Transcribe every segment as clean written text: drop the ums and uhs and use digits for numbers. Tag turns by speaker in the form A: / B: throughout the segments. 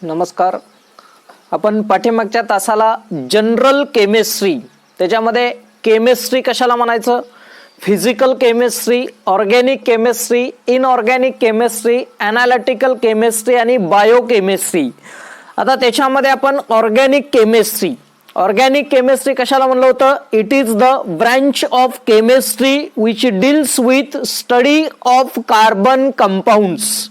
A: नमस्कार. आपण पाठीमागच्या तासाला जनरल केमिस्ट्री, त्याच्यामध्ये केमिस्ट्री कशाला म्हणायचं, physical chemistry, organic chemistry, inorganic chemistry, analytical chemistry आणि बायोकेमिस्ट्री. आता त्याच्यामध्ये आपण ऑर्गॅनिक केमिस्ट्री कशाला म्हणलं होतं, it is the branch of chemistry which deals with study of carbon compounds.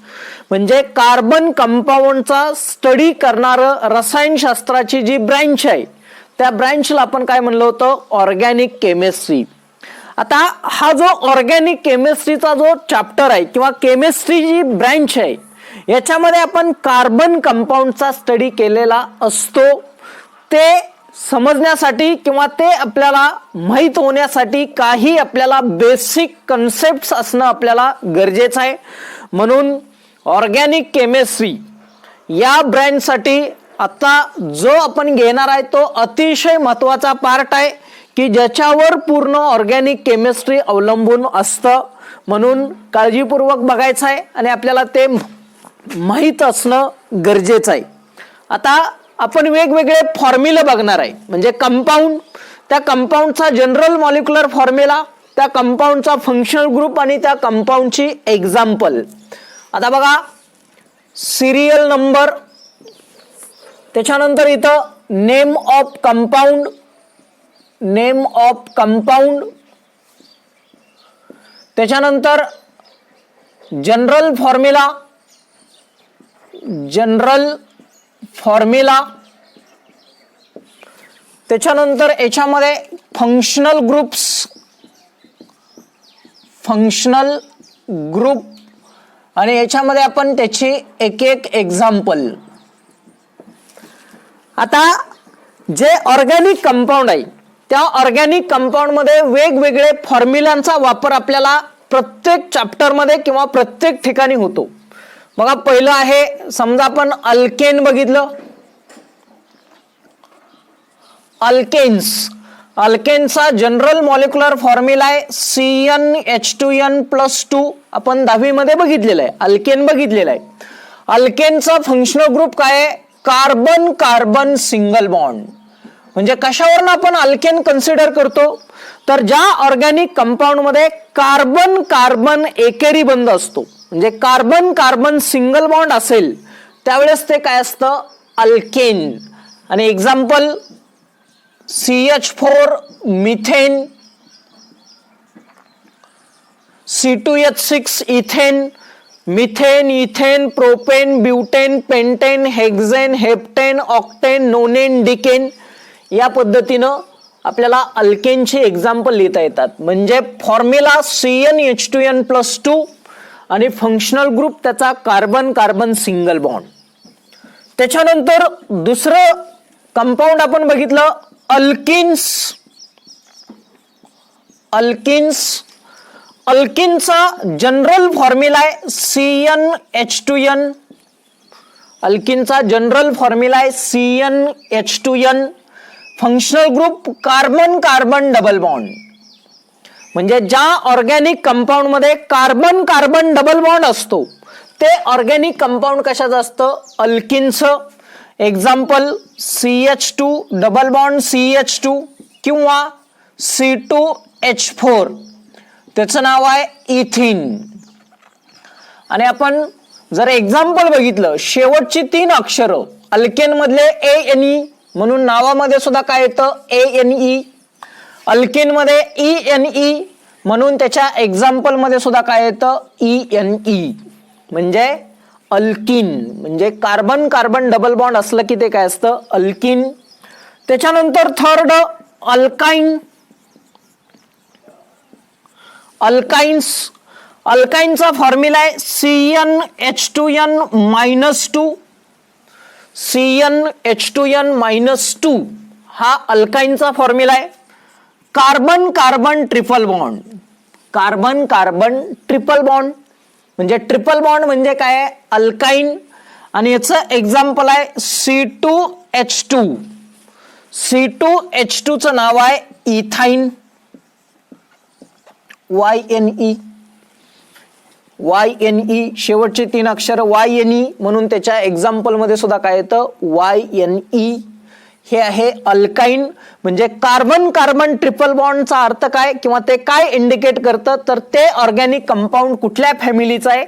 A: म्हणजे कार्बन कंपाऊंडचा स्टडी करणारं रसायनशास्त्राची जी ब्रँच आहे त्या ब्रँचला आपण काय म्हणलं होतं, ऑर्गॅनिक केमिस्ट्री. आता हा जो ऑर्गॅनिक केमिस्ट्रीचा जो चॅप्टर आहे किंवा केमिस्ट्री जी ब्रँच आहे याच्यामध्ये आपण कार्बन कंपाऊंडचा स्टडी केलेला असतो. ते समजण्यासाठी किंवा ते आपल्याला माहित होण्यासाठी काही आपल्याला बेसिक कन्सेप्ट्स असणं आपल्याला गरजेचं आहे. म्हणून ऑर्गॅनिक केमिस्ट्री या ब्रँचसाठी आता जो आपण घेणार आहे तो अतिशय महत्त्वाचा पार्ट आहे की ज्याच्यावर पूर्ण ऑर्गॅनिक केमिस्ट्री अवलंबून असतं. म्हणून काळजीपूर्वक बघायचं आहे आणि आपल्याला ते माहीत असणं गरजेचं आहे. आता आपण वेगवेगळे फॉर्म्युले बघणार आहे, म्हणजे कंपाऊंड, त्या कंपाऊंडचा जनरल मॉलिक्युलर फॉर्म्युला, त्या कंपाऊंडचा फंक्शनल ग्रुप आणि त्या कंपाऊंडची एक्झाम्पल. आता बघा, सिरियल नंबर, त्याच्यानंतर इथं नेम ऑफ कंपाऊंड, त्याच्यानंतर जनरल फॉर्म्युला, त्याच्यानंतर याच्यामध्ये फंक्शनल ग्रुप आणि याच्यामध्ये आपण त्याची एक एक्झाम्पल. आता जे ऑर्गॅनिक कंपाऊंड आहे त्या ऑर्गॅनिक कंपाऊंड मध्ये वेगवेगळे फॉर्म्युलांचा वापर आपल्याला प्रत्येक चॅप्टर मध्ये किंवा प्रत्येक ठिकाणी होतो. बघा, पहिलं आहे, समजा आपण अल्केन बघितलं, अल्केनचा जनरल मॉलिक्युलर फॉर्म्युला आहे CnH2n+2. आपण 10वी मध्ये बघितलेलं आहे, अल्केन बघितलेलं आहे. अल्केनचा फंक्शनल ग्रुप काय आहे, कार्बन कार्बन सिंगल बॉन्ड. म्हणजे कशावरून आपण अल्केन कन्सिडर करतो, तर ज्या ऑर्गॅनिक कंपाऊंड मध्ये कार्बन कार्बन एकेरी बंध असतो, म्हणजे कार्बन कार्बन सिंगल बॉन्ड असेल त्यावेळेस ते काय असतं, अल्केन. आणि example CH4 methane, C2H6 ethane, methane, ethane, propane, butane, pentane, hexane, heptane, octane, nonane, decane. या पद्धतीनं आपल्याला अल्केनचे एक्झाम्पल लिहिता येतात. म्हणजे फॉर्म्युला CnH2n+2 आणि फंक्शनल ग्रुप त्याचा कार्बन कार्बन सिंगल बॉन्ड. त्याच्यानंतर दुसरं कंपाऊंड आपण बघितलं, अल्किन्सचा जनरल फॉर्म्युला आहे CnH2n. अल्किनचा जनरल फॉर्म्युला आहे CnH2n. Functional group carbon carbon double bond. म्हणजे ज्या ऑर्गॅनिक कंपाऊंड मध्ये कार्बन कार्बन डबल बॉन्ड असतो ते ऑर्गॅनिक कंपाऊंड कशाचं असतं, अल्किनचं. Example CH2 double bond CH2 किंवा C2H4, त्याचं नाव आहे इथिन. आणि आपण जर एक्झाम्पल बघितलं, शेवटची 3 अक्षरं अल्केन मधले ANE म्हणून नावामध्ये सुद्धा काय येतं, ANE. अल्केन मध्ये ENE म्हणून त्याच्या एक्झाम्पल मध्ये सुद्धा काय येतं, ENE. म्हणजे अल्किन, म्हणजे कार्बन कार्बन डबल बॉन्ड असलं की ते काय असतं, अल्किन. त्याच्यानंतर थर्ड अल्काइन्सचा फॉर्म्युला आहे CnH2n-2. CnH2n-2 हा अल्काइनचा फॉर्म्युला आहे. कार्बन कार्बन ट्रिपल बॉन्ड, म्हणजे ट्रिपल बॉन्ड म्हणजे काय, अल्काइन. आणि याचं एक्झाम्पल आहे C2H2. C2H2चं नाव आहे इथाइन, YNE. YNE, शेवटची 3 अक्षर YNE, म्हणून त्याच्या एक्झाम्पल मध्ये सुद्धा काय येतं YNE. हे आहे अल्काइन. म्हणजे कार्बन कार्बन ट्रिपल बॉन्डचा अर्थ काय किंवा ते काय इंडिकेट करतं, तर ते ऑर्गॅनिक कंपाऊंड कुठल्या फॅमिलीचं आहे,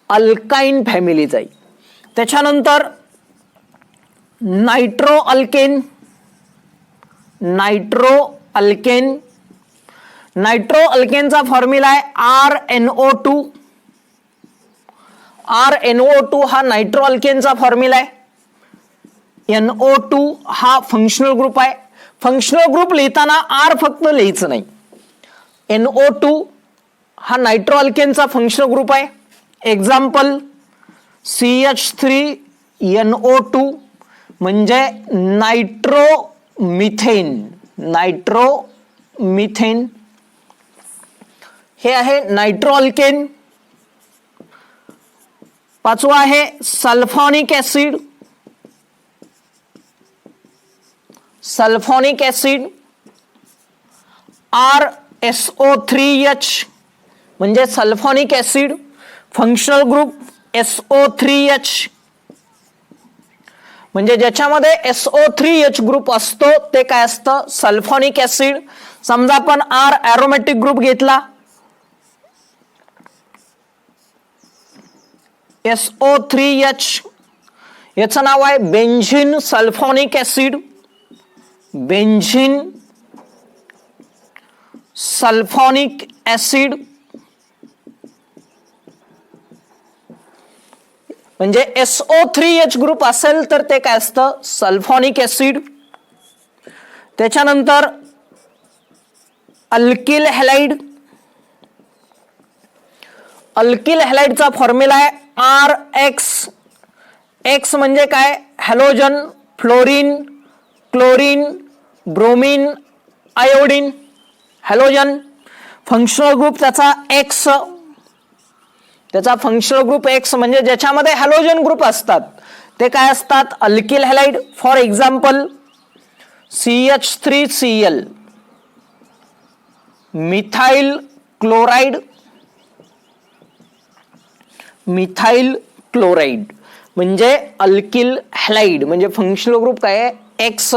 A: अल्काइन फॅमिलीचं आहे. त्याच्यानंतर nitro alkane. Nitro alkane, nitro अल्केनचा फॉर्म्युला आहे RNO2. RNO2 हा नायट्रो अल्केनचा फॉर्म्युला आहे. NO2 हा फंक्शनल ग्रुप आहे. फंक्शनल ग्रुप लिहिताना R फक्त लिहायचं नाही. NO2 हा नायट्रो अल्केनचा फंक्शनल ग्रुप आहे. एक्झाम्पल CH3NO2 म्हणजे नायट्रो मिथेन. नायट्रो मिथेन हे आहे नायट्रो अल्केन. पाचवा आहे sulphonic acid. Sulphonic acid RSO3H म्हणजे sulphonic acid, functional group SO3H. म्हणजे ज्याच्यामध्ये SO3H ग्रुप असतो ते काय असतं, सल्फोनिक ऍसिड. समजा आपण R एरोमॅटिक ग्रुप घेतला, SO3H, याचं नाव आहे benzene sulphonic acid. Benzene sulphonic acid म्हणजे SO3H ग्रुप असेल तर ते काय असतं, सल्फोनिक ऍसिड. त्याच्यानंतर अल्किल हॅलाइड. अल्किल हॅलाइडचा फॉर्म्युला आहे RX. X म्हणजे काय, halogen, fluorine, chlorine, bromine, iodine. Halogen functional group त्याचा X. त्याचा फंक्शनल ग्रुप X म्हणजे ज्याच्यामध्ये हॅलोजन ग्रुप असतात ते काय असतात, alkyl halide. For example CH3Cl, methyl chloride. Methyl chloride म्हणजे अल्किल हॅलाइड, म्हणजे फंक्शनल ग्रुप काय आहे, X.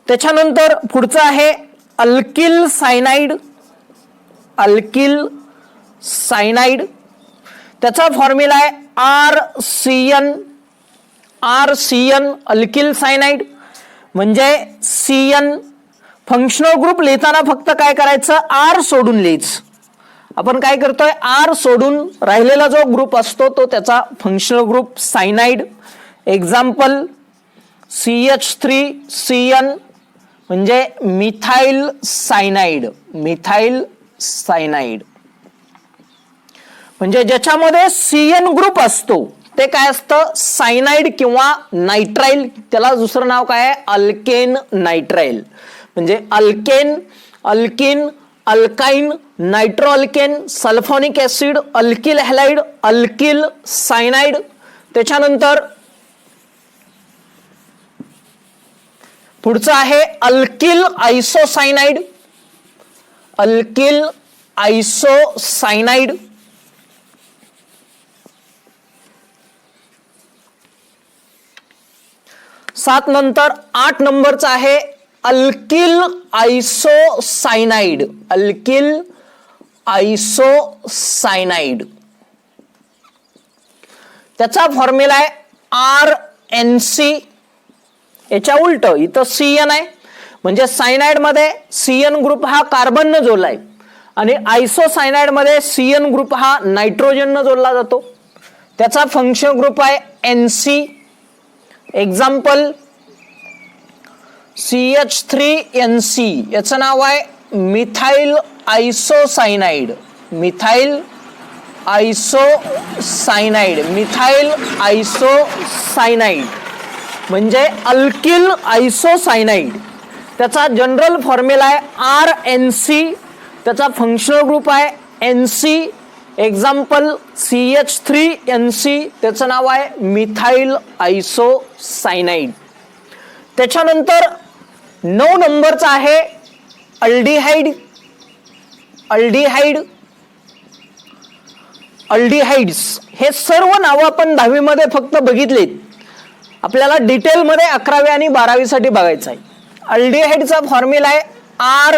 A: त्याच्यानंतर पुढचं आहे अल्किल सायनाइड. अल्किल सायनाइड त्याचा फॉर्म्युला आहे RCN. RCN अल्किल सायनाइड म्हणजे CN. फंक्शनल ग्रुप लिहिताना फक्त काय करायचं, R सोडून लिहायचं. आपण काय करतोय, R सोडून राहिलेला जो ग्रुप असतो तो त्याचा functional group cyanide. Example CH3CN म्हणजे मिथाइल सायनाइड. मिथाइल सायनाइड म्हणजे ज्याच्यामध्ये CN ग्रुप असतो ते काय असतं, सायनाइड किंवा नायट्राइल. त्याला दुसरं नाव काय आहे, अल्केन नायट्राइल. म्हणजे alkane, alkene, alkyne, nitro alkane, sulphonic acid, alkyl halide, alkyl cyanide. त्याच्यानंतर पुढचं आहे अल्किल आयसोसायनाइड. अल्किल आयसोसायनाइड. सात नंतर 8 नंबरचा आहे अल्किल आयसोसायनाइड. अल्किल आयसोसायनाइड त्याचा फॉर्म्युला आहे RNC. याच्या उलट इथं CN आहे म्हणजे सायनाइड मध्ये CN ग्रुप हा कार्बन न जोडलाय आणि आयसोसायनाइड मध्ये CN ग्रुप हा नायट्रोजन न जोडला जातो. त्याचा फंक्शन ग्रुप आहे NC. एक्झाम्पल CH3NC याचं नाव आहे मिथाइल आयसोसायनाइड. मिथाइल आयसोसायनाइड. मिथाइल आयसोसायनाइड म्हणजे अल्किल आयसोसायनाइड. त्याचा जनरल फॉर्म्युला आहे RNC. त्याचा फंक्शनल ग्रुप आहे NC. एक्झाम्पल CH3NC त्याचं नाव आहे मिथाइल आयसोसायनाइड. त्याच्यानंतर 9 नंबरचा आहे अल्डिहाइड. अल्डिहाइड अल्डिहाइड्स हे सर्व नावं आपण 10वी मध्ये फक्त बघितलेत. आपल्याला डिटेलमध्ये 11वी आणि 12वी साठी बघायचं आहे. अल्डिहाइडचा फॉर्म्युला आहे R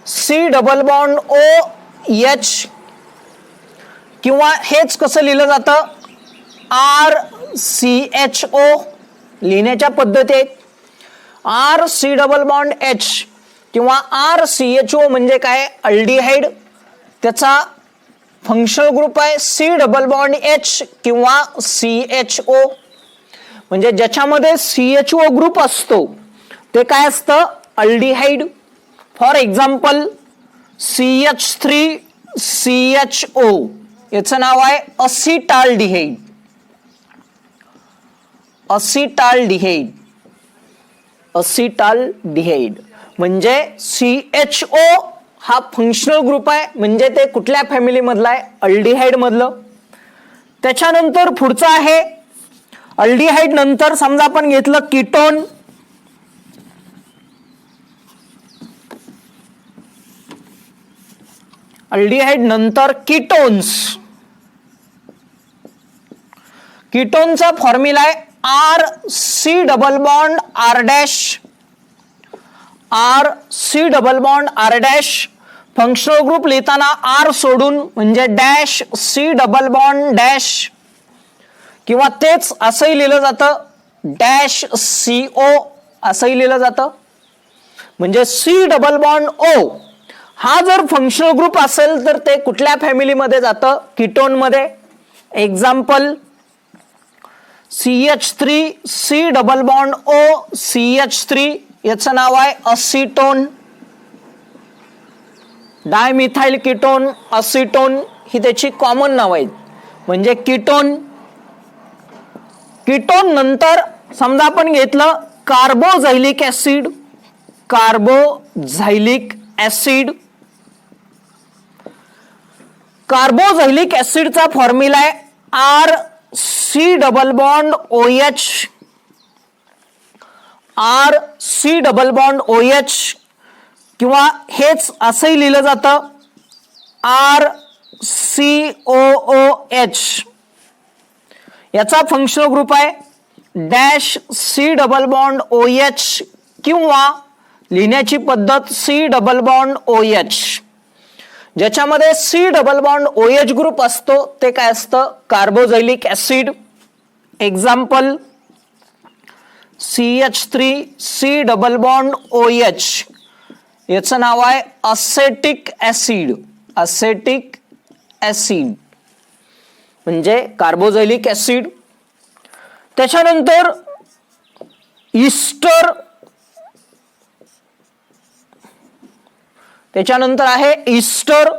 A: C double bond O H, किंवा हेच कसं लिहिलं जातं आर सी एच ओ. लिहिण्याच्या पद्धती आहेत. R C double bond H किंवा आर सी एच ओ म्हणजे काय, अल्डिहाइड. त्याचा फंक्शनल ग्रुप आहे सी डबल बॉन्ड एच किंवा सी एच ओ. म्हणजे ज्याच्यामध्ये सी एच ओ ग्रुप असतो ते काय असतं, aldehyde. For example CH3 CHO, याचं नाव आहे असिटाल्डिहाइड. असिटाल्डिहाइड, असिटाल्डिहाइड म्हणजे CHO हा फंक्शनल ग्रुप आहे. म्हणजे ते कुठल्या फॅमिली मधला आहे, अल्डिहाइड मधलं. त्याच्यानंतर पुढचं आहे अल्डिहाइड नंतर समजा आपण घेतलं कीटोन. अल्डिहाइड नंतर कीटोन्स. कीटोनचा फॉर्म्युला आहे R C double bond R dash. R C double bond R dash. Functional group लिहिताना आर सोडून म्हणजे dash C double bond dash, किंवा तेच असंही लिहिलं जातं डॅश सी ओ असंही लिहिलं जातं. म्हणजे सी डबल बॉन्ड ओ हा जर फंक्शनल ग्रुप असेल तर ते कुठल्या फॅमिलीमध्ये जातं, कीटोन मध्ये. Example CH3 C double bond O CH3, याचं नाव आहे असिटोन. डायमिथाइल कीटोन, असिटोन ही त्याची कॉमन नाव आहेत. म्हणजे कीटोन. कीटोन नंतर समजा आपण घेतलं carboxylic acid. Carboxylic acid. Carboxylic ऍसिडचा फॉर्म्युला आहे R C double bond O H. R C double bond O H, किंवा हेच असंही लिहिलं जातं R C O O H. याचा फंक्शनल ग्रुप आहे dash C double bond O H, किंवा लिहिण्याची पद्धत C double bond O H. ज्याच्यामध्ये C double bond O H group असतो ते काय असतं, carboxylic acid. Example CH3 C double bond O H, याचं नाव आहे असेटिक ऍसिड. असेटिक ऍसिड म्हणजे कार्बोझायलिक ऍसिड. त्याच्यानंतर ईस्टर. त्याच्यानंतर आहे ईस्टर.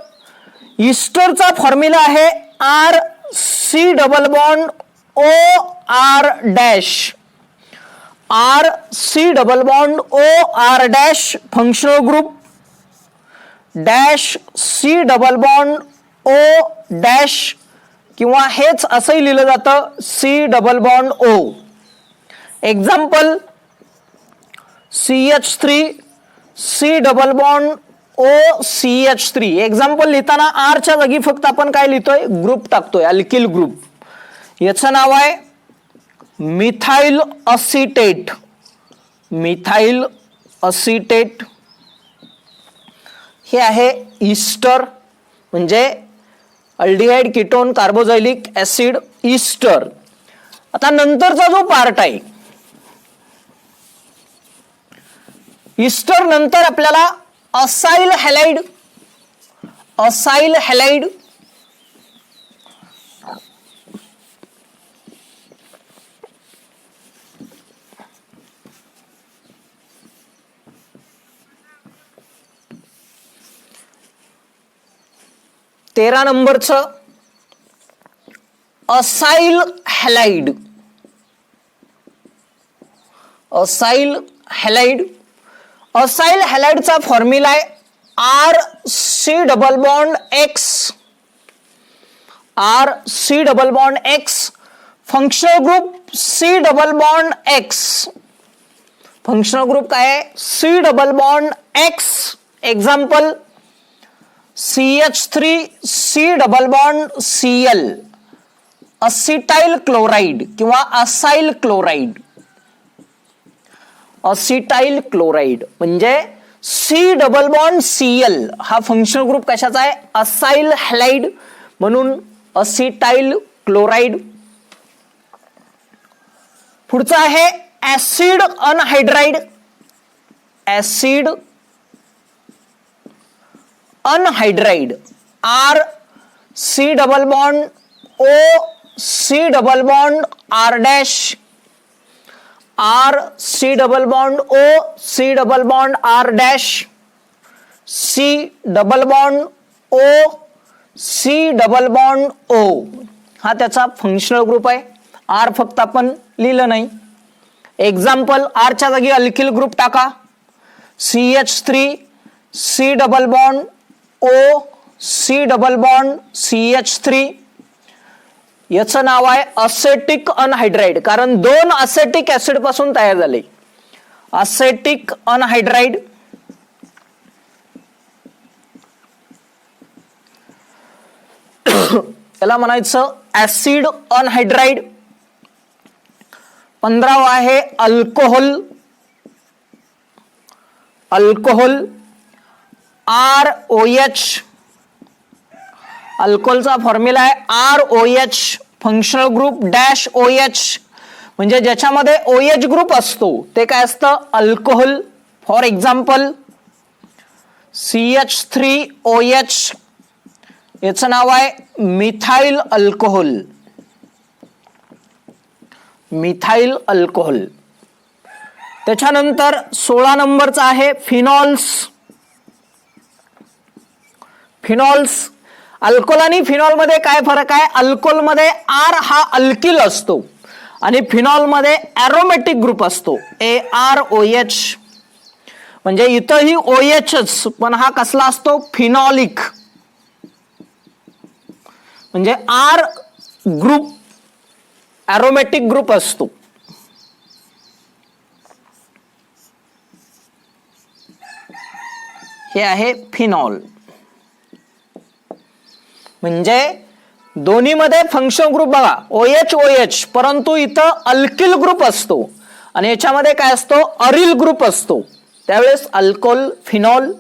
A: ईस्टरचा फॉर्म्युला आहे R C double bond O R dash. R C double bond O R dash. Functional group dash C double bond O dash, किंवा हेच असंही लिहिलं जातं C double bond O. Example CH3 C double bond O CH3. Example लिहिताना R च्या जागी फक्त आपण काय लिहितोय, ग्रुप टाकतोय, अल्किल ग्रुप. याचं नाव आहे मिथाइल असिटेट. मिथाइल असिटेट हे आहे ईस्टर. म्हणजे अल्डिहाइड कीटोन कार्बोझायलिक ऍसिड ईस्टर. आता नंतरचा जो पार्ट आहे ईस्टर नंतर आपल्याला असाइल हॅलाइड. असाइल हॅलाइड तेरा नंबरचं acyl halide. Acyl halide. Acyl हॅलाइडचा फॉर्म्युला आहे R C double bond X. R C double bond X. Functional group C double bond X. Functional group काय आहे, C double bond X. Example CH3C double bond Cl, acetyl chloride किंवा acyl chloride. Acetyl chloride म्हणजे C double bond Cl हा functional group कशाचा आहे? Acyl halide, म्हणून acetyl chloride. पुढचा आहे acid anhydride. Acid anhydride R C double bond O C double bond R dash, R C double bond O C double bond R dash, C double bond O C double bond O हा त्याचा functional group आहे. R फक्त आपण लिहिलं नाही. Example, R च्या जागी alkyl group टाका. CH3C double bond O C double bond CH3. याचं नाव आहे असेटिक अनहायड्राइड, कारण दोन असेटिक ऍसिड पासून तयार झाले. Ascetic anhydride. याला म्हणायचं ऍसिड अनहायड्राइड. 15वा आहे अल्कोहोल. Alcohol ROH. अल्कोहोलचा फॉर्म्युला आहे ROH, functional group dash OH, म्हणजे ज्याच्यामध्ये OH ग्रुप असतो ते काय असतं? अल्कोहोल. फॉर एक्झाम्पल CH3OH, याचं नाव आहे मिथाइल अल्कोहोल. Methyl alcohol. त्याच्यानंतर 16 नंबरचा आहे फिनॉल्स. फिनॉल्स. अल्कोहोल आणि फिनॉल मध्ये काय फरक आहे? अल्कोहोल मध्ये R हा अल्किल असतो आणि फिनॉल मध्ये एरोमॅटिक ग्रुप असतो AROH, म्हणजे इथंही OHच, पण हा कसला असतो? फिनॉलिक, म्हणजे R ग्रुप एरोमॅटिक ग्रुप असतो. हे आहे फिनॉल. म्हणजे दोन्हीमध्ये फंक्शनल ग्रुप बघा OH, परंतु इथं अल्किल ग्रुप असतो आणि याच्यामध्ये काय असतो? अरिल ग्रुप असतो. त्यावेळेस अल्कोहोल, फिनॉल.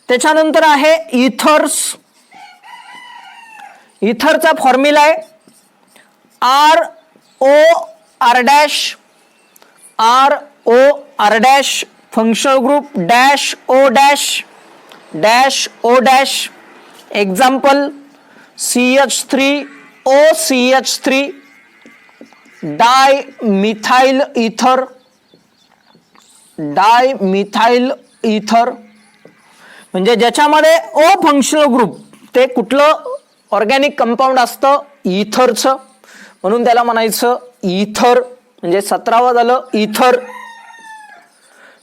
A: त्याच्यानंतर आहे इथर्स. इथरचा फॉर्म्युला आहे ROR dash, ROR dash, functional group dash O dash, dash O dash. Example CH3O CH3 डाय मिथाइल इथर, डाय मिथाइल इथर, म्हणजे ज्याच्यामध्ये O फंक्शनल ग्रुप ते कुठलं ऑर्गॅनिक कंपाऊंड असतं? इथरचं, म्हणून त्याला म्हणायचं इथर, म्हणजे 17वा झालं इथर.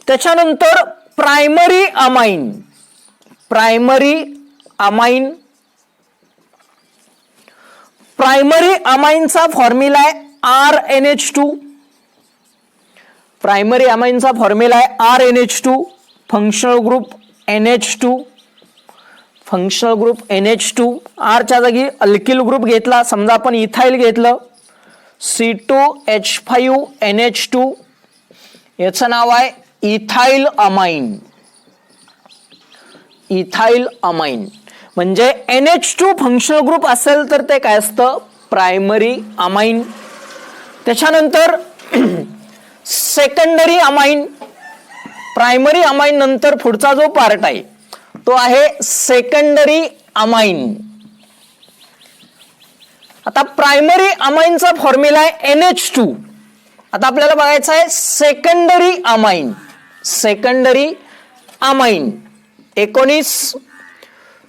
A: त्याच्यानंतर primary amine. Primary amine. Primary अमाइनचा फॉर्म्युला आहे RNH2. प्रायमरी अमाइनचा फॉर्म्युला आहे RNH2, functional group NH2, functional group NH2. R च्या जागी अल्किल ग्रुप घेतला, समजा आपण इथाइल घेतलं C2H5NH2, याचं नाव आहे इथाइल अमाइन. इथाइल अमाइन म्हणजे NH2 फंक्शनल ग्रुप असेल तर ते काय असतं? Primary amine. त्याच्यानंतर सेकंडरी अमाइन. प्रायमरी अमाइन नंतर पुढचा जो पार्ट आहे तो आहे सेकंडरी अमाइन. आता प्रायमरी अमाइनचा फॉर्म्युला आहे NH2. आता आपल्याला बघायचं आहे secondary amine. Secondary amine 19.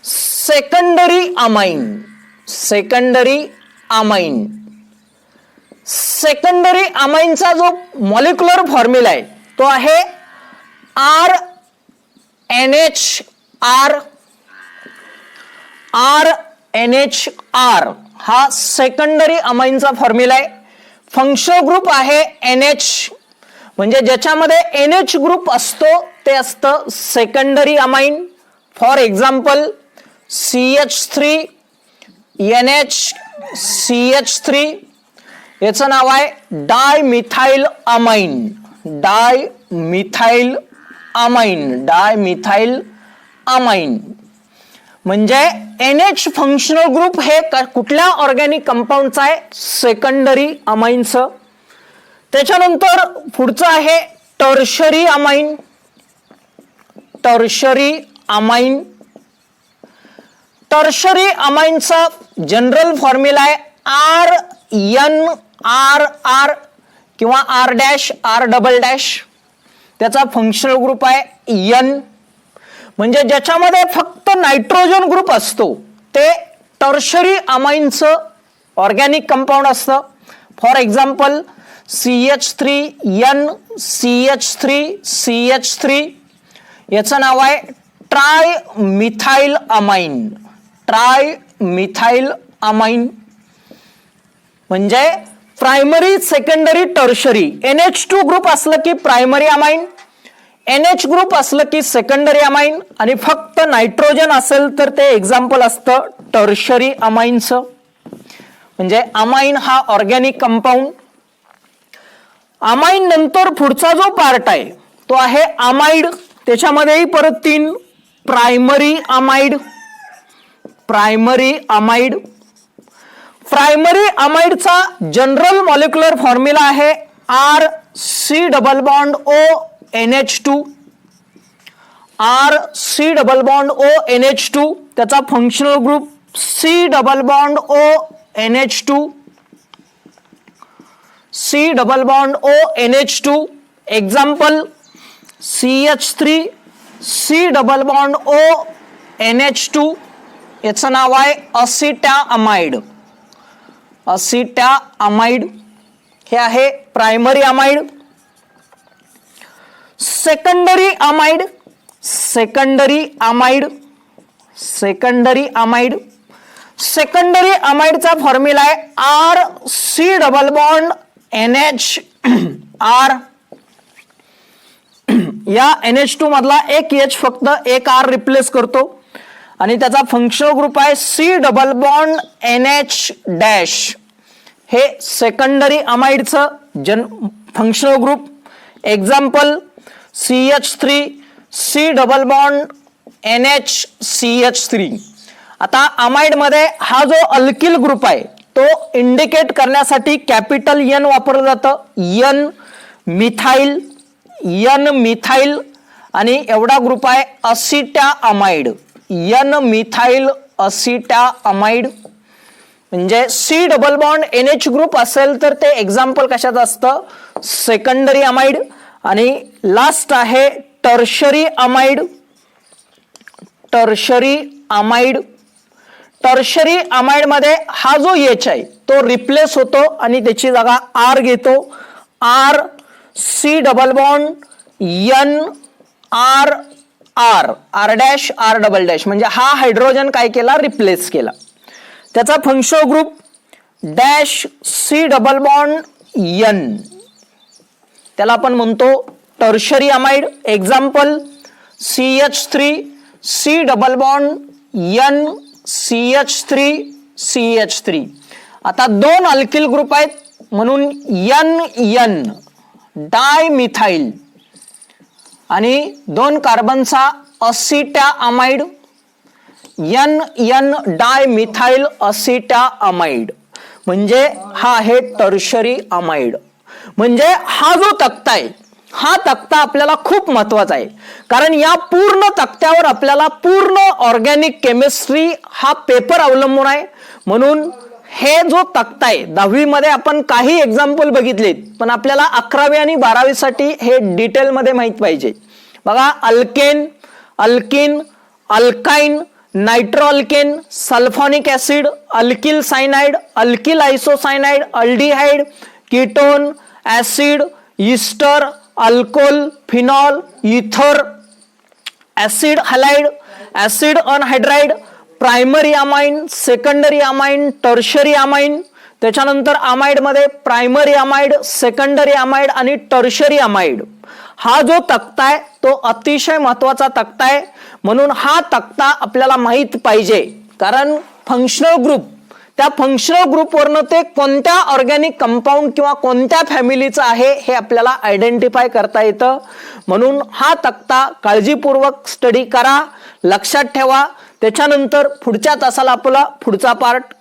A: Secondary amine. Secondary amine. Secondary अमाइनचा जो मॉलिक्युलर फॉर्म्युला आहे तो आहे RNHR. RNHR हा सेकंडरी अमाइनचा फॉर्म्युला आहे. फंक्शनल ग्रुप आहे NH, म्हणजे ज्याच्यामध्ये NH ग्रुप असतो ते असतं secondary amine. For example CH3NH CH3, याचं नाव आहे डायमिथाइल अमाइन. डायमिथाइल अमाइन म्हणजे NH फंक्शनल ग्रुप हे कुठल्या ऑर्गॅनिक कंपाऊंडचं आहे? सेकंडरी अमाइनचं. त्याच्यानंतर पुढचं आहे टर्शरी अमाइन. टर्शरी अमाइनचा जनरल फॉर्म्युला आहे RNRR किंवा R'. त्याचा फंक्शनल ग्रुप आहे N. म्हणजे ज्याच्यामध्ये फक्त नायट्रोजन ग्रुप असतो ते टर्शरी अमाइनचं ऑर्गॅनिक कंपाऊंड असतं. फॉर एक्झाम्पल CH3NCH3CH3, याचं नाव आहे ट्रायमिथाइल अमाइन. म्हणजे primary, secondary, tertiary. NH2 group असलं की प्रायमरी अमाइन, NH ग्रुप असलं की सेकंडरी अमाइन, आणि फक्त नायट्रोजन असेल तर ते एक्झाम्पल असतं टर्शरी अमाइनचं. म्हणजे अमाइन हा ऑर्गॅनिक कंपाऊंड. अमाइन नंतर पुढचा जो पार्ट आहे तो आहे अमाइड. त्याच्यामध्येही परत 3 प्रायमरी अमाइडचा जनरल मॉलिक्युलर फॉर्म्युला आहे RC≡ONH2. RC≡ONH2. त्याचा functional group C≡ONH2. Example CH3C≡ONH2, याचं नाव आहे असिटॅमाइड. हे आहे प्रायमरी अमाइड. सेकंडरी अमाइडचा फॉर्म्युला आहे RC≡NHR. या NH2 मधला एक H फक्त एक R रिप्लेस करतो आणि त्याचा फंक्शनल ग्रुप आहे C≡NH'. हे सेकंडरी अमाइडचं फंक्शनल ग्रुप. Example CH3C≡NHCH3. आता अमाइड मध्ये हा जो अल्किल ग्रुप आहे तो इंडिकेट करण्यासाठी कॅपिटल N वापरलं जातं. N मिथाइल आणि एवढा ग्रुप आहे असिटॅमाइड. N-मिथाइल असिटॅमाइड. म्हणजे C≡NH ग्रुप असेल तर ते एक्झाम्पल कशात असतं? Secondary amide. आणि लास्ट आहे टर्शरी अमाइड मध्ये हा जो H आहे तो रिप्लेस होतो आणि त्याची जागा R घेतो. R', म्हणजे हा हायड्रोजन काय केला? रिप्लेस केला. त्याचा फंक्शनल ग्रुप -C'-N. त्याला आपण म्हणतो tertiary amide. Example CH3C'-N CH3. आता 2 अल्किल ग्रुप आहेत म्हणून N डायमिथाइल आणि 2 कार्बनचा असिटॅमाइड. N डायमिथाइल असिटॅमाइड म्हणजे हा आहे टर्शरी अमाइड. म्हणजे हा जो तक्ता आहे हा तक्ता आपल्याला खूप महत्वाचा आहे, कारण या पूर्ण तक्त्यावर आपल्याला पूर्ण ऑर्गॅनिक केमिस्ट्री हा पेपर अवलंबून आहे. म्हणून हे जो तक्ता आहे 10वी मध्ये आपण काही एक्झाम्पल बघितलेत, पण आपल्याला 11वी आणि 12वी साठी हे डिटेल मध्ये माहित पाहिजे. बघा, alkane, alkene, alkyne, nitroalkane, sulphonic acid, alkyl cyanide, alkyl isocyanide, aldehyde, ketone, acid, ester, alcohol, phenol, ether, acid halide, acid anhydride, primary amine, secondary amine, tertiary amine. त्याच्यानंतर अमाइड मध्ये प्रायमरी अमाइड, सेकंडरी अमाइड आणि tertiary amide. हा जो तक्ता आहे तो अतिशय महत्वाचा तक्ता आहे, म्हणून हा तक्ता आपल्याला माहित पाहिजे. कारण फंक्शनल ग्रुप, त्या फंक्शनल ग्रुपवरनं ते कोणत्या ऑर्गॅनिक कंपाऊंड किंवा कोणत्या फॅमिलीचं आहे हे आपल्याला आयडेंटिफाय करता येतं. म्हणून हा तक्ता काळजीपूर्वक स्टडी करा, लक्षात ठेवा. त्याच्यानंतर पुढच्या तासाला आपला पुढचा पार्ट